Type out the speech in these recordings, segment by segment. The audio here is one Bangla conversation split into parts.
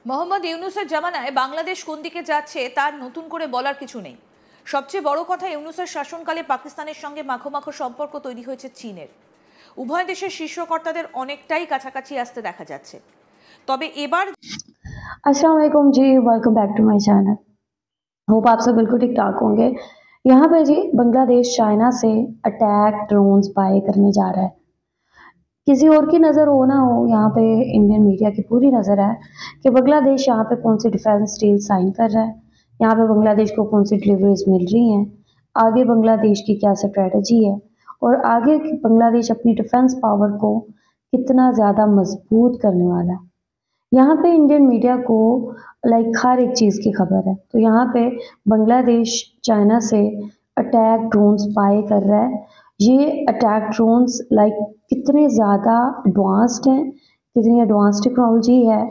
মোহাম্মদ ইউনূসের জামানায় বাংলাদেশ কোন দিকে যাচ্ছে তার নতুন করে বলার কিছু নেই। সবচেয়ে বড় কথা, ইউনূসের শাসনকালে পাকিস্তানের সঙ্গে মাখো মাখো সম্পর্ক তৈরি হয়েছে চীনের। উভয় দেশের শীর্ষ কর্তাদের অনেকটাই কাছাকাছি আসতে দেখা যাচ্ছে। তবে এবার अस्सलाम वालेकुम ji, welcome back to my channel. Hope आप सब बिल्कुल ठीक ठाक होंगे। यहाँ पे जी बांग्लादेश चाइना से अटैक ड्रोन्स बाय करने जा रहा है। किसी और की नज़र हो ना हो, यहाँ पे इंडियन मीडिया की पूरी नज़र है कि बांग्लादेश यहाँ पे कौन सी डिफेंस डील साइन कर रहा है, यहाँ पे बांग्लादेश को कौन सी डिलीवरीज मिल रही हैं, आगे बांग्लादेश की क्या स्ट्रेटजी है और आगे बांग्लादेश अपनी डिफेंस पावर को कितना ज़्यादा मजबूत करने वाला है। यहाँ पे इंडियन मीडिया को हर एक चीज़ की खबर है। तो यहाँ पे बांग्लादेश चाइना से अटैक ड्रोन्स बाय कर रहा है। ये अटैक ड्रोन्स कितने ज़्यादा एडवांस्ड हैं, कितनी एडवांस टेक्नोलॉजी है,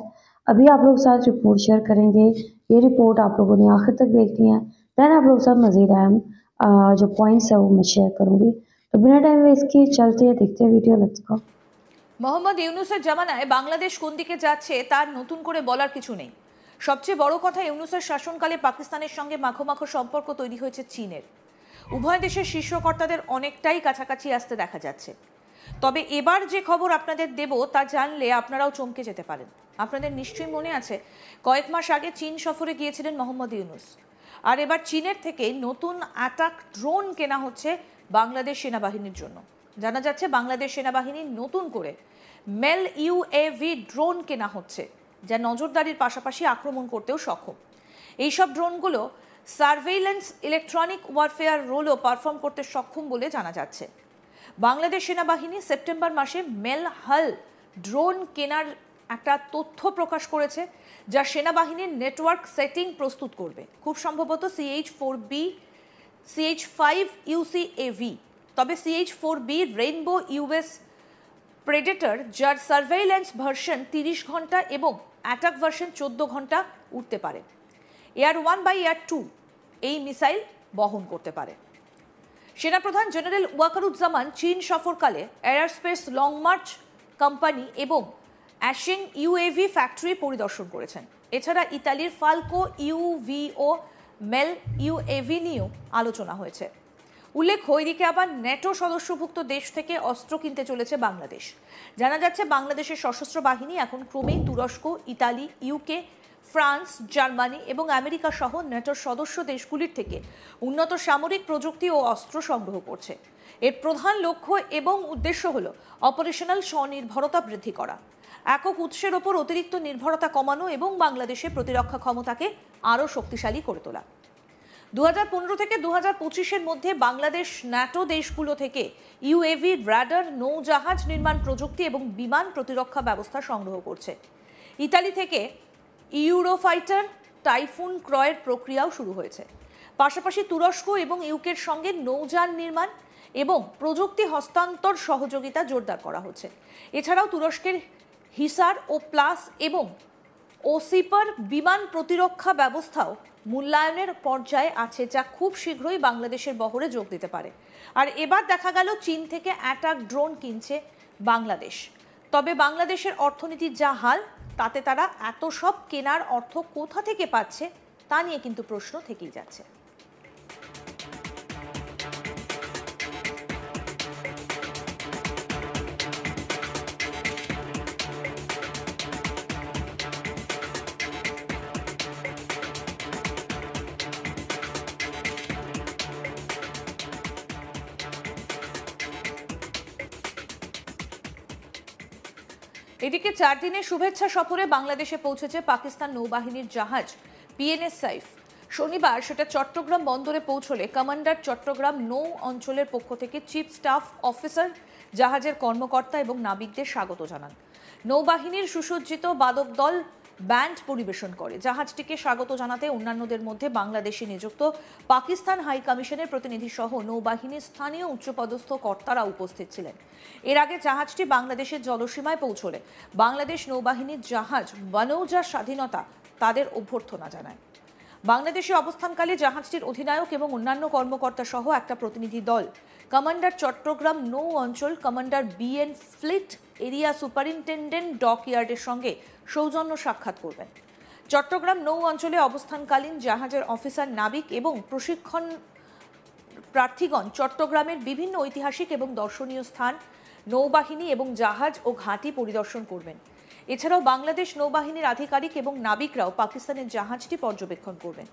अभी आप लोग साथ रिपोर्ट शेयर करेंगे। ये रिपोर्ट आप लोगों ने आखिर तक देखनी है, दैन आप लोग साथ मज़ीद अहम जो पॉइंट्स है वो मैं शेयर करूँगी। तो बिना टाइम वेस्ट किए चलते हैं, देखते हैं वीडियो, लेट्स गो। মোহাম্মদ ইউনূসের জামানায় বাংলাদেশ কোন দিকে যাচ্ছে তার নতুন করে বলার কিছু নেই। সবচেয়ে বড় কথা, ইউনূসের শাসনকালে পাকিস্তানের সঙ্গে মাখো মাখো সম্পর্ক তৈরি হয়েছে চীনের। উভয় দেশের শীর্ষ কর্তাদের অনেকটাই কাছাকাছি আসতে দেখা যাচ্ছে। তবে এবার যে খবর আপনাদের দেব তা জানলে আপনারাও চমকে যেতে পারেন। আপনাদের নিশ্চয়ই মনে আছে, কয়েক মাস আগে চীন সফরে গিয়েছিলেন মোহাম্মদ ইউনূস। আর এবার চীনের থেকে নতুন অ্যাটাক ড্রোন কেনা হচ্ছে বাংলাদেশ সেনাবাহিনীর জন্য। জানা যাচ্ছে বাংলাদেশ সেনাবাহিনী নতুন করে মেল ইউএভি ড্রোন কেনা হচ্ছে, যা নজরদারির পাশাপাশি আক্রমণ করতেও সক্ষম। এইসব ড্রোনগুলো সার্ভেইলেন্স ইলেকট্রনিক ওয়ারফেয়ার রোলও পারফর্ম করতে সক্ষম বলে জানা যাচ্ছে। বাংলাদেশ সেনাবাহিনী সেপ্টেম্বর মাসে মেল হাল ড্রোন কেনার একটা তথ্য প্রকাশ করেছে, যা সেনাবাহিনীর নেটওয়ার্ক সেটিং প্রস্তুত করবে, খুব সম্ভবত CH-4B CH-5 UCAV। তবে CH-4B রেইনবো ইউএস প্রেডেটর, যার সার্ভেইলেন্স ভার্সন 30 ঘন্টা এবং অ্যাটাক ভার্সন 14 ঘন্টা উঠতে পারে, এয়ার 1 বাই এয়ার 2 এই মিসাইল বহন করতে পারে। সেনাপ্রধান জেনারেল ওয়াকারুজ্জামান চীন সফরকালে এয়ারস্পেস লং মার্চ কোম্পানি এবং অ্যাশিং ইউএভি ফ্যাক্টরি পরিদর্শন করেছেন। এছাড়া ইতালির ফালকো ইউভিও মেল ইউএভি নিয়েও আলোচনা হয়েছে। উল্লেখ্য, এদিকে আবার ন্যাটো সদস্যভুক্ত দেশ থেকে অস্ত্র কিনতে চলেছে বাংলাদেশ। জানা যাচ্ছে বাংলাদেশের সশস্ত্র বাহিনী এখন ক্রমেই তুরস্ক, ইতালি, ইউকে, ফ্রান্স, জার্মানি এবং আমেরিকা সহ ন্যাটোর সদস্য দেশগুলির থেকে উন্নত সামরিক প্রযুক্তি ও অস্ত্র সংগ্রহ করছে। এর প্রধান লক্ষ্য এবং উদ্দেশ্য হল অপারেশনাল স্বনির্ভরতা বৃদ্ধি করা, একক উৎসের ওপর অতিরিক্ত নির্ভরতা কমানো এবং বাংলাদেশের প্রতিরক্ষা ক্ষমতাকে আরও শক্তিশালী করে তোলা। 2015 থেকে 2025-এর মধ্যে বাংলাদেশ ন্যাটো দেশগুলো থেকে ইউএভি, রাডার, নৌজাহাজ নির্মাণ প্রযুক্তি এবং বিমান প্রতিরক্ষা ব্যবস্থা সংগ্রহ করছে। ইতালি থেকে ইউরোফাইটার টাইফুন ক্রয়ের প্রক্রিয়াও শুরু হয়েছে। পাশাপাশি তুরস্ক এবং ইউকের সঙ্গে নৌযান নির্মাণ এবং প্রযুক্তি হস্তান্তর সহযোগিতা জোরদার করা হচ্ছে। এছাড়াও তুরস্কের হিসার ও প্লাস এবং ওসিপার বিমান প্রতিরক্ষা ব্যবস্থাও মূল্যায়নের পর্যায়ে আছে, যা খুব শীঘ্রই বাংলাদেশের বহরে যোগ দিতে পারে। আর এবার দেখা গেল চীন থেকে অ্যাটাক ড্রোন কিনছে বাংলাদেশ। তবে বাংলাদেশের অর্থনীতির যা হাল, তাতে তারা এত সব কেনার অর্থ কোথা থেকে পাচ্ছে তা নিয়ে কিন্তু প্রশ্ন থেকেই যাচ্ছে। এদিকে 4 দিনের শুভেচ্ছা সফরে বাংলাদেশে পৌঁছেছে পাকিস্তান নৌবাহিনীর জাহাজ PNS সাইফ। শনিবার সেটা চট্টগ্রাম বন্দরে পৌঁছলে কমান্ডার চট্টগ্রাম নৌ অঞ্চলের পক্ষ থেকে চিফ স্টাফ অফিসার, জাহাজের কর্মকর্তা এবং নাবিকদের স্বাগত জানান। নৌবাহিনীর সুসজ্জিত বাদক দল ব্যান্ড পরিবেশন করে। জাহাজটিকে স্বাগত জানাতে অন্যান্যদের মধ্যে বাংলাদেশে নিযুক্ত পাকিস্তান হাই কমিশনের প্রতিনিধি সহ নৌবাহিনীর স্থানীয় উচ্চপদস্থ কর্তারা উপস্থিত ছিলেন। এর আগে জাহাজটি বাংলাদেশের জলসীমায় পৌঁছলে বাংলাদেশ নৌবাহিনীর জাহাজ ওয়ানৌজা স্বাধীনতা তাদের অভ্যর্থনা জানায়। বাংলাদেশে অবস্থানকালে জাহাজটির অধিনায়ক এবং অন্যান্য কর্মকর্তা সহ একটা প্রতিনিধি দল কমান্ডার চট্টগ্রাম নৌ অঞ্চল commander BN fleet area superintendent dock ইয়ার্ডের সঙ্গে সৌজন্য সাক্ষাৎ করবেন। চট্টগ্রাম নৌ অঞ্চলে অবস্থানকালীন জাহাজের অফিসার, নাবিক এবং প্রশিক্ষণ প্রার্থীগণ চট্টগ্রামের বিভিন্ন ঐতিহাসিক এবং দর্শনীয় স্থান, নৌবাহিনী এবং জাহাজ ও ঘাঁটি পরিদর্শন করবেন। এছাড়াও বাংলাদেশ নৌবাহিনীর আধিকারিক এবং নাবিকরাও পাকিস্তানের জাহাজটি পর্যবেক্ষণ করবেন।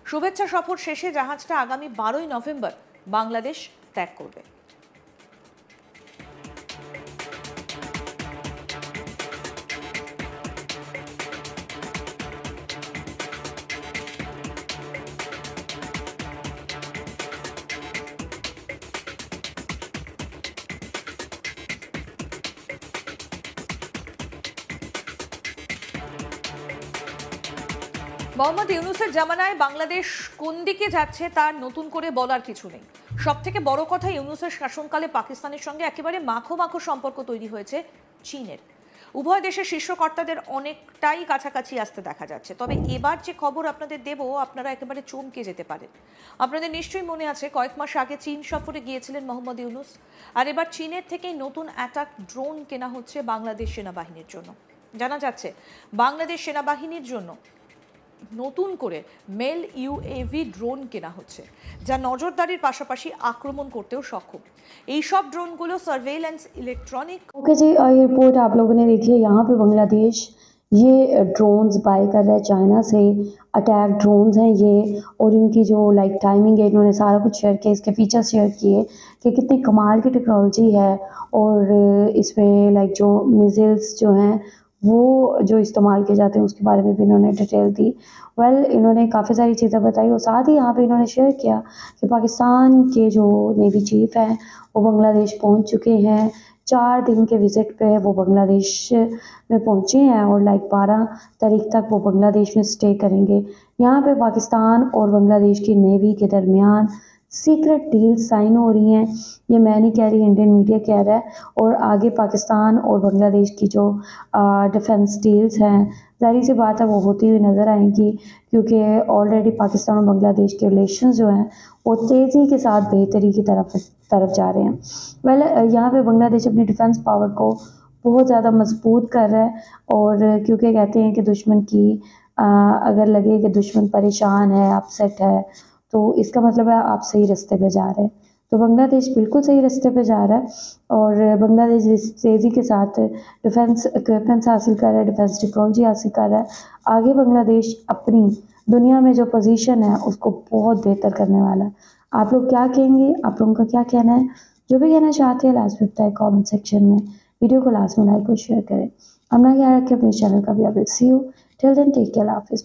শুভেচ্ছা সফর শেষে জাহাজটা আগামী 12ই নভেম্বর বাংলাদেশ ত্যাগ করবে। মোহাম্মদ ইউনূসের জামানায় বাংলাদেশ কোন দিকে যাচ্ছে তার নতুন করে বলার কিছু নেই। সবথেকে বড় কথা, ইউনূসের শাসনকালে পাকিস্তানের সঙ্গে একেবারে মাখো মাখো সম্পর্ক তৈরি হয়েছে চীনের। উভয় দেশের শীর্ষ কর্তাদের অনেকটাই কাছাকাছি আসতে দেখা যাচ্ছে। তবে এবার যে খবর আপনাদের দেব, আপনারা একেবারে চমকে যেতে পারেন। আপনাদের নিশ্চয়ই মনে আছে, কয়েক মাস আগে চীন সফরে গিয়েছিলেন মোহাম্মদ ইউনূস, আর এবার চীনের থেকেই নতুন অ্যাটাক ড্রোন কেনা হচ্ছে বাংলাদেশ সেনাবাহিনীর জন্য। জানা যাচ্ছে বাংলাদেশ সেনাবাহিনীর জন্য নতুন করে মেল ইউএভি ড্রোন কেনা হচ্ছে, যা নজরদারির পাশাপাশি আক্রমণ করতেও সক্ষম। এই সব ড্রোনগুলো সার্ভেইলেন্স, ইলেকট্রনিক। ओके जी, ये रिपोर्ट आप लोगों ने देखी है। यहाँ पे बांग्लादेश ये ड्रोन्स बाय कर रहा है चाइना से। अटैक ड्रोन्स हैं ये, और इनकी जो लाइक टाइमिंग है, इन्होंने सारा कुछ शेयर किया, इसके फीचर्स शेयर किए कि कितनी कमाल की टेक्नोलॉजी है। और इसमें लाइक जो मिसाइल्स जो हैं वो जो इस्तेमाल किए जाते हैं उसके बारे में भी इन्होंने डिटेल दी। इन्होंने काफ़ी सारी चीज़ें बताई, और साथ ही यहाँ पे इन्होंने शेयर किया कि पाकिस्तान के जो नेवी चीफ हैं वो बांग्लादेश पहुँच चुके हैं। 4 दिन के विज़िट पे वो बांग्लादेश में पहुँचे हैं, और लाइक 12 तारीख तक वो बांग्लादेश में स्टे करेंगे। यहाँ पे पाकिस्तान और बांग्लादेश की नेवी के दरमियान सीक्रेट डील साइन हो रही हैं। ये मैं नहीं कह रही, इंडियन मीडिया कह रहा है। और आगे पाकिस्तान और बांग्लादेश की जो डिफेंस डील्स हैं, ज़ाहिर सी बात है वो होती हुई नज़र आएंगी, क्योंकि ऑलरेडी पाकिस्तान और बांग्लादेश के रिलेशन जो हैं वो तेज़ी के साथ बेहतरी की तरफ जा रहे हैं। यहाँ पे बांग्लादेश अपनी डिफेंस पावर को बहुत ज़्यादा मजबूत कर रहा है। और क्योंकि कहते हैं कि दुश्मन की अगर लगे कि दुश्मन परेशान है, अपसेट है, तो इसका मतलब है आप सही रास्ते पे जा रहे हैं। तो बांग्लादेश बिल्कुल सही रास्ते पे जा रहा है, और बांग्लादेश इस तेज़ी के साथ डिफेंस इक्विपमेंट्स हासिल कर रहा है, डिफेंस टेक्नोलॉजी हासिल कर रहा है। आगे बांग्लादेश अपनी दुनिया में जो पोजीशन है उसको बहुत बेहतर करने वाला है। आप लोग क्या कहेंगे? आप लोगों का क्या कहना है? जो भी कहना चाहते हैं लास्ट में बताएं कमेंट सेक्शन में। वीडियो को लास्ट में लाइक और शेयर करें। अपना ख्याल रखें, अपने चैनल का भी update. See you till then, take care, अल्लाह हाफिज़।